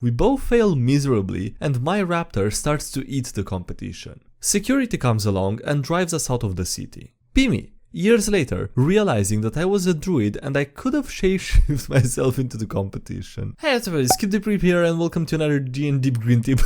We both fail miserably and my raptor starts to eat the competition. Security comes along and drives us out of the city. Pimmy, years later, realizing that I was a druid and I could have shapeshifted myself into the competition. Hey everybody, Skip the Prep here and welcome to another D&D Green Tip.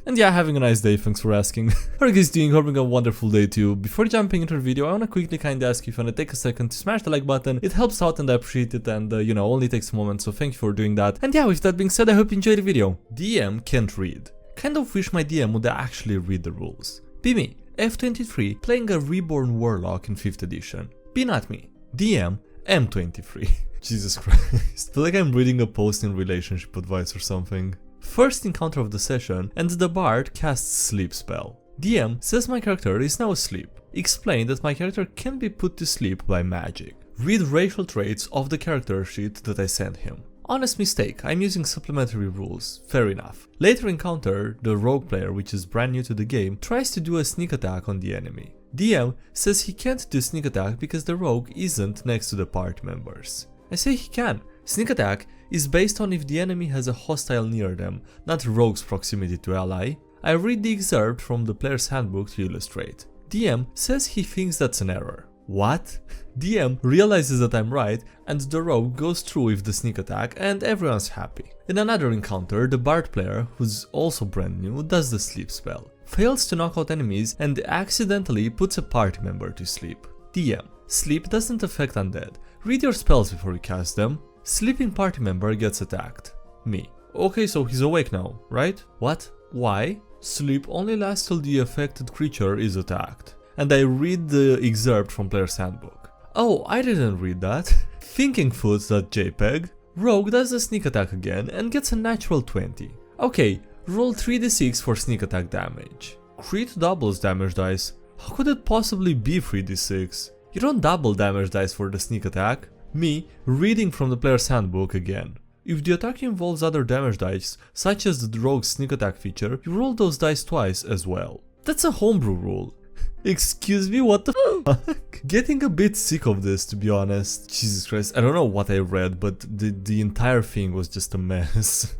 And yeah, having a nice day, thanks for asking. How are you guys doing? Having a wonderful day too. Before jumping into the video, I wanna quickly kinda ask you if you wanna take a second to smash the like button. It helps out and I appreciate it, and you know, only takes a moment, so thank you for doing that. And yeah, with that being said, I hope you enjoyed the video. DM can't read. Kind of wish my DM would actually read the rules. Be me, F23, playing a reborn warlock in 5th edition. Be not me, DM M23. Jesus Christ. I feel like I'm reading a post in relationship advice or something. First encounter of the session, and the bard casts sleep spell. DM says my character is now asleep. Explain that my character can be put to sleep by magic. Read racial traits of the character sheet that I sent him. Honest mistake, I'm using supplementary rules, fair enough. Later encounter, the rogue player, which is brand new to the game, tries to do a sneak attack on the enemy. DM says he can't do sneak attack because the rogue isn't next to the party members. I say he can. Sneak attack is based on if the enemy has a hostile near them, not rogue's proximity to ally. I read the excerpt from the player's handbook to illustrate. DM says he thinks that's an error. What? DM realizes that I'm right and the rogue goes through with the sneak attack and everyone's happy. In another encounter, the bard player, who's also brand new, does the sleep spell. Fails to knock out enemies and accidentally puts a party member to sleep. DM. Sleep doesn't affect undead. Read your spells before you cast them. Sleeping party member gets attacked. Me. Okay, so he's awake now, right? What? Why? Sleep only lasts till the affected creature is attacked. And I read the excerpt from player's handbook. Oh, I didn't read that. Thinkingfoot.jpg. Rogue does the sneak attack again and gets a natural 20. Okay, roll 3d6 for sneak attack damage. Crit doubles damage dice. How could it possibly be 3d6? You don't double damage dice for the sneak attack. Me, reading from the player's handbook again. If the attack involves other damage dice, such as the rogue's sneak attack feature, you roll those dice twice as well. That's a homebrew rule. Excuse me, what the fuck? Getting a bit sick of this, to be honest. Jesus Christ, I don't know what I read, but the entire thing was just a mess.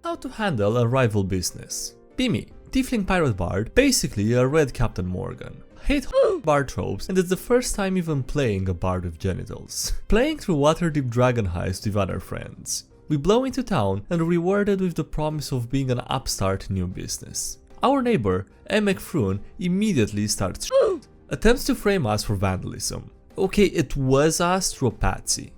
How to handle a rival business. Pimmy, Tiefling Pirate Bard, basically a red Captain Morgan. Hate bard tropes, and it's the first time even playing a bard with genitals. Playing through Waterdeep Dragon Heist with other friends. We blow into town and rewarded with the promise of being an upstart new business. Our neighbor, Emekfrun, immediately starts attempts to frame us for vandalism. Okay, it was us through a patsy.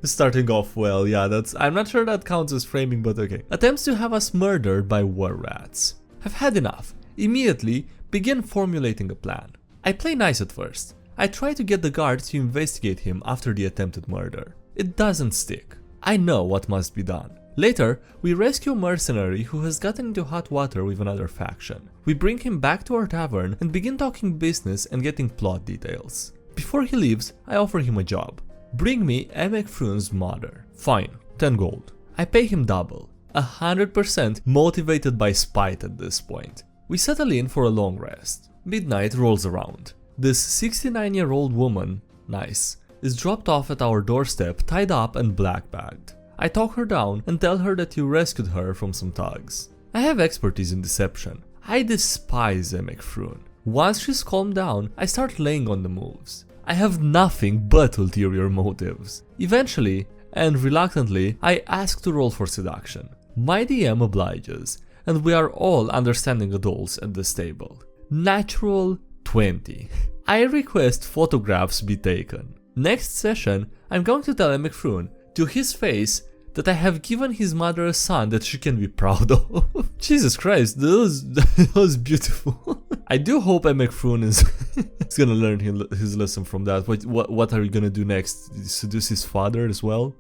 Starting off well, yeah, I'm not sure that counts as framing, but okay. Attempts to have us murdered by war rats. I've had enough. Immediately begin formulating a plan. I play nice at first. I try to get the guards to investigate him after the attempted murder. It doesn't stick. I know what must be done. Later, we rescue a mercenary who has gotten into hot water with another faction. We bring him back to our tavern and begin talking business and getting plot details. Before he leaves, I offer him a job. Bring me Emekfrun's mother. Fine, 10 gold. I pay him double. 100% motivated by spite at this point. We settle in for a long rest. Midnight rolls around. This 69-year-old woman, nice, is dropped off at our doorstep, tied up and black-bagged. I talk her down and tell her that you rescued her from some thugs. I have expertise in deception. I despise Emekfrun. Once she's calmed down, I start laying on the moves. I have nothing but ulterior motives. Eventually, and reluctantly, I ask to roll for seduction. My DM obliges, and we are all understanding adults at this table. Natural 20. I request photographs be taken. Next session, I'm going to tell Emekfrun to his face that I have given his mother a son that she can be proud of. Jesus Christ, that was beautiful. I do hope Emekfrun is gonna learn his lesson from that. What are you gonna do next? Seduce his father as well?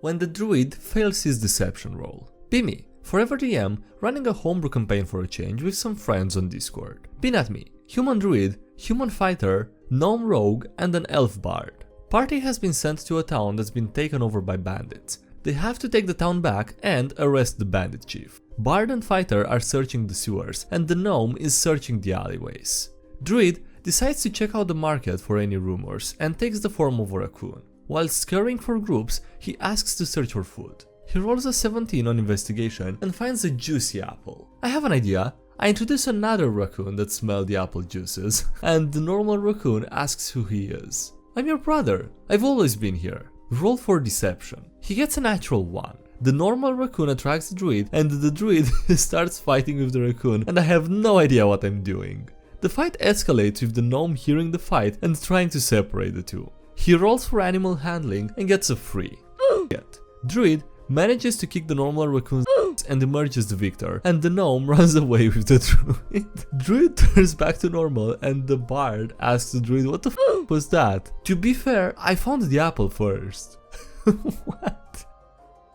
When the druid fails his deception roll. Pimmy, Forever DM, running a homebrew campaign for a change with some friends on Discord. Be not me, human druid, human fighter, gnome rogue, and an elf bard. Party has been sent to a town that's been taken over by bandits. They have to take the town back and arrest the bandit chief. Bard and fighter are searching the sewers, and the gnome is searching the alleyways. Druid decides to check out the market for any rumors and takes the form of a racoon. While scurrying for groups, he asks to search for food. He rolls a 17 on investigation and finds a juicy apple. I have an idea. I introduce another raccoon that smelled the apple juices, and the normal raccoon asks who he is. I'm your brother. I've always been here. Roll for deception. He gets a natural 1. The normal raccoon attracts the druid, and the druid starts fighting with the raccoon, and I have no idea what I'm doing. The fight escalates with the gnome hearing the fight and trying to separate the two. He rolls for animal handling and gets a 3. Yet, druid manages to kick the normal raccoon and emerges the victor, and the gnome runs away with the druid. Druid turns back to normal, and the bard asks the druid what the f was that. To be fair, I found the apple first. What?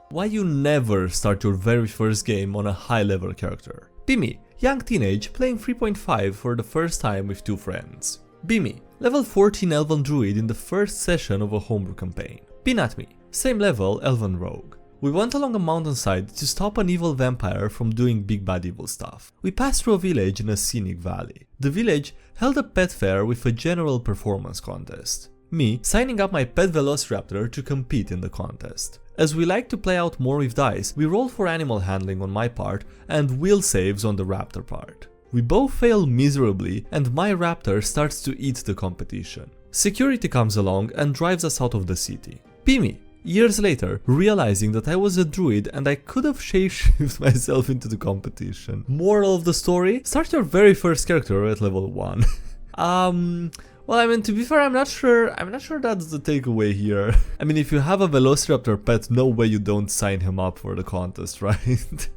Why you never start your very first game on a high level character? Be me, young teenage playing 3.5 for the first time with 2 friends. Be me, level 14 elven druid in the first session of a homebrew campaign. Be not me, same level elven rogue. We went along a mountainside to stop an evil vampire from doing big bad evil stuff. We passed through a village in a scenic valley. The village held a pet fair with a general performance contest. Me signing up my pet velociraptor to compete in the contest. As we like to play out more with dice, we rolled for animal handling on my part and will saves on the raptor part. We both fail miserably and my raptor starts to eat the competition. Security comes along and drives us out of the city. Be me. Years later, realizing that I was a druid and I could have shapeshifted myself into the competition. Moral of the story? Start your very first character at level 1. Well, I mean, to be fair, I'm not sure that's the takeaway here. I mean, if you have a velociraptor pet, no way you don't sign him up for the contest, right?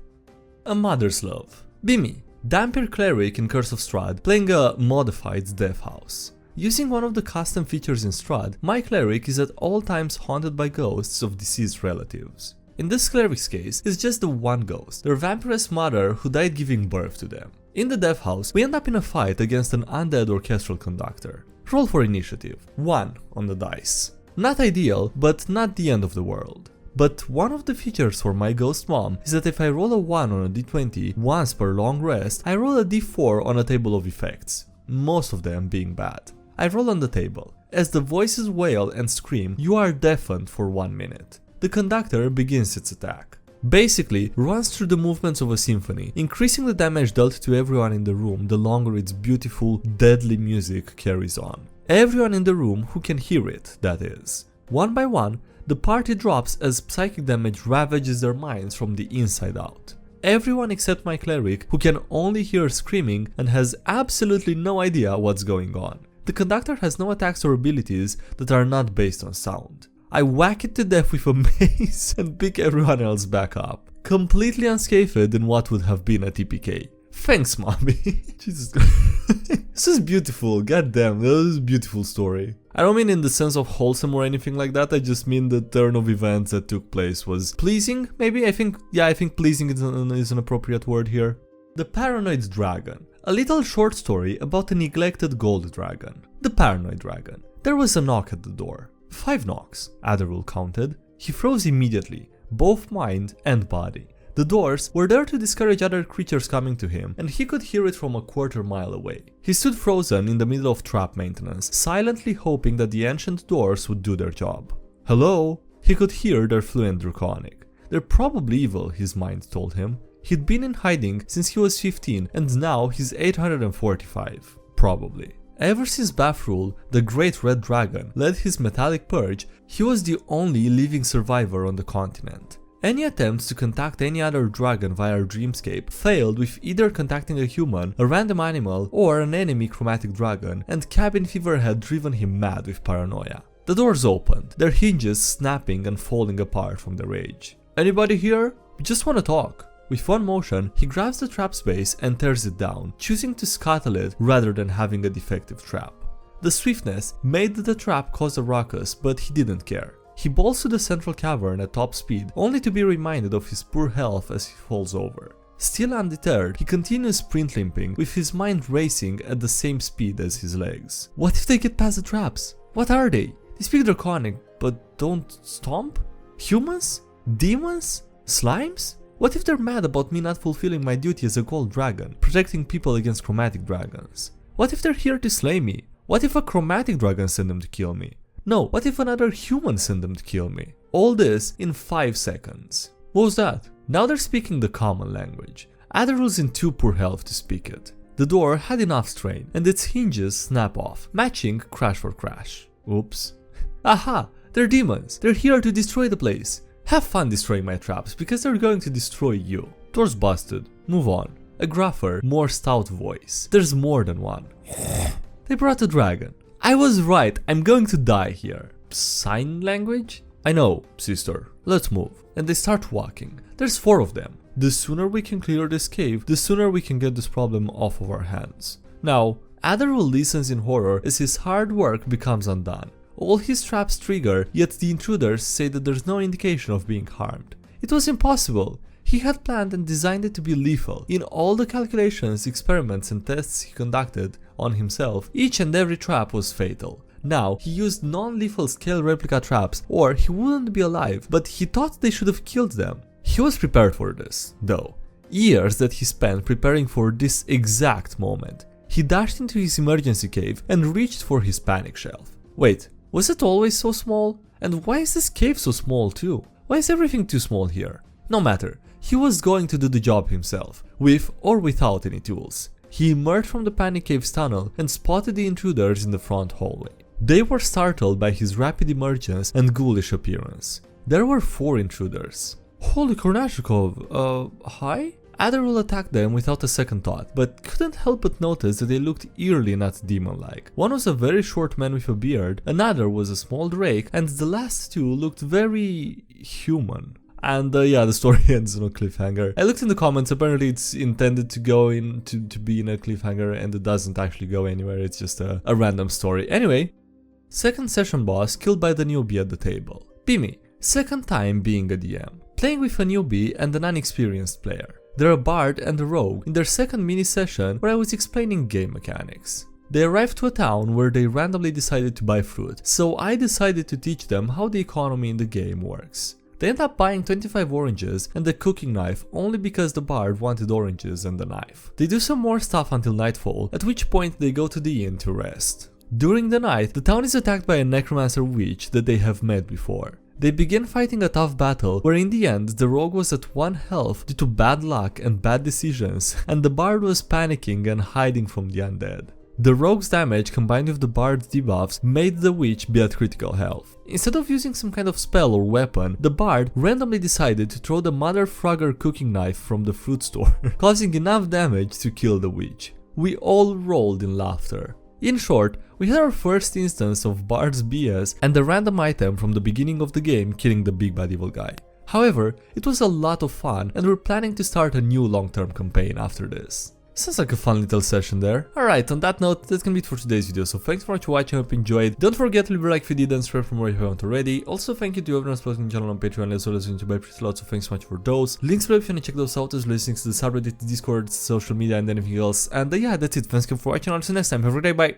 A mother's love. Be me, Dampir cleric in Curse of Strahd, playing a modified death house. Using one of the custom features in Strahd, my cleric is at all times haunted by ghosts of deceased relatives. In this cleric's case, it's just the one ghost, their vampiress mother who died giving birth to them. In the death house, we end up in a fight against an undead orchestral conductor. Roll for initiative. 1 on the dice. Not ideal, but not the end of the world. But one of the features for my ghost mom is that if I roll a 1 on a d20 once per long rest, I roll a d4 on a table of effects, most of them being bad. I roll on the table. As the voices wail and scream, you are deafened for 1 minute. The conductor begins its attack. Basically, runs through the movements of a symphony, increasing the damage dealt to everyone in the room the longer its beautiful, deadly music carries on. Everyone in the room who can hear it, that is. One by one, the party drops as psychic damage ravages their minds from the inside out. Everyone except my cleric, who can only hear screaming and has absolutely no idea what's going on. The conductor has no attacks or abilities that are not based on sound. I whack it to death with a mace and pick everyone else back up, completely unscathed in what would have been a TPK. Thanks, mommy. Jesus Christ. This is beautiful, goddamn, this is a beautiful story. I don't mean in the sense of wholesome or anything like that, I just mean the turn of events that took place was pleasing, maybe? I think pleasing is an appropriate word here. The Paranoid Dragon. A little short story about a neglected gold dragon. The Paranoid Dragon. There was a knock at the door. 5 knocks, Adderall counted. He froze immediately, both mind and body. The doors were there to discourage other creatures coming to him, and he could hear it from a quarter mile away. He stood frozen in the middle of trap maintenance, silently hoping that the ancient doors would do their job. Hello? He could hear their fluent Draconic. They're probably evil, his mind told him. He'd been in hiding since he was 15, and now he's 845. Probably. Ever since Bathrul, the Great Red Dragon, led his metallic purge, he was the only living survivor on the continent. Any attempts to contact any other dragon via Dreamscape failed, with either contacting a human, a random animal, or an enemy chromatic dragon, and cabin fever had driven him mad with paranoia. The doors opened, their hinges snapping and falling apart from the rage. Anybody here? We just want to talk. With one motion, he grabs the trap space and tears it down, choosing to scuttle it rather than having a defective trap. The swiftness made the trap cause a ruckus, but he didn't care. He bolts to the central cavern at top speed, only to be reminded of his poor health as he falls over. Still undeterred, he continues sprint limping, with his mind racing at the same speed as his legs. What if they get past the traps? What are they? They speak Draconic, but don't stomp? Humans? Demons? Slimes? What if they're mad about me not fulfilling my duty as a gold dragon, protecting people against chromatic dragons? What if they're here to slay me? What if a chromatic dragon sent them to kill me? No, what if another human sent them to kill me? All this in 5 seconds. What was that? Now they're speaking the common language. Adder was in too poor health to speak it. The door had enough strain, and its hinges snap off, matching crash for crash. Oops. Aha! They're demons! They're here to destroy the place! Have fun destroying my traps, because they're going to destroy you. Door's busted. Move on. A gruffer, more stout voice. There's more than one. They brought a dragon. I was right, I'm going to die here. Sign language? I know, sister. Let's move. And they start walking. There's 4 of them. The sooner we can clear this cave, the sooner we can get this problem off of our hands. Now, Adder listens in horror as his hard work becomes undone. All his traps trigger, yet the intruders say that there's no indication of being harmed. It was impossible. He had planned and designed it to be lethal. In all the calculations, experiments and tests he conducted on himself, each and every trap was fatal. Now, he used non-lethal scale replica traps or he wouldn't be alive, but he thought they should have killed them. He was prepared for this, though. Years that he spent preparing for this exact moment. He dashed into his emergency cave and reached for his panic shelf. Wait, was it always so small? And why is this cave so small too? Why is everything too small here? No matter. He was going to do the job himself, with or without any tools. He emerged from the panic cave's tunnel and spotted the intruders in the front hallway. They were startled by his rapid emergence and ghoulish appearance. There were 4 intruders. Holy Kornashikov, hi? Adder attacked them without a second thought, but couldn't help but notice that they looked eerily not demon-like. One was a very short man with a beard, another was a small drake, and the last 2 looked very human. And yeah, the story ends on a cliffhanger. I looked in the comments, apparently it's intended to go in to be in a cliffhanger and it doesn't actually go anywhere, it's just a random story. Anyway, second session boss killed by the newbie at the table. Pimi, second time being a DM, playing with a newbie and an unexperienced player. They're a bard and a rogue in their second mini session where I was explaining game mechanics. They arrived to a town where they randomly decided to buy fruit, so I decided to teach them how the economy in the game works. They end up buying 25 oranges and a cooking knife only because the bard wanted oranges and a knife. They do some more stuff until nightfall, at which point they go to the inn to rest. During the night, the town is attacked by a necromancer witch that they have met before. They begin fighting a tough battle where in the end the rogue was at 1 health due to bad luck and bad decisions, and the bard was panicking and hiding from the undead. The rogue's damage combined with the bard's debuffs made the witch be at critical health. Instead of using some kind of spell or weapon, the bard randomly decided to throw the Mother Frogger cooking knife from the fruit store, causing enough damage to kill the witch. We all rolled in laughter. In short, we had our first instance of Bard's BS and a random item from the beginning of the game killing the big bad evil guy. However, it was a lot of fun and we're planning to start a new long-term campaign after this. Sounds like a fun little session there. Alright, on that note, that's gonna be it for today's video, so thanks for watching, I hope you enjoyed. Don't forget to leave a like if you did and subscribe for more if you haven't already. Also, thank you to everyone supporting the channel on Patreon as well as on YouTube, I appreciate a lot, so thanks so much for those. Links below if you wanna check those out, as well as links to the subreddit, Discord, social media and anything else. And yeah, that's it, thanks again for watching, I'll see you next time, have a great day, bye!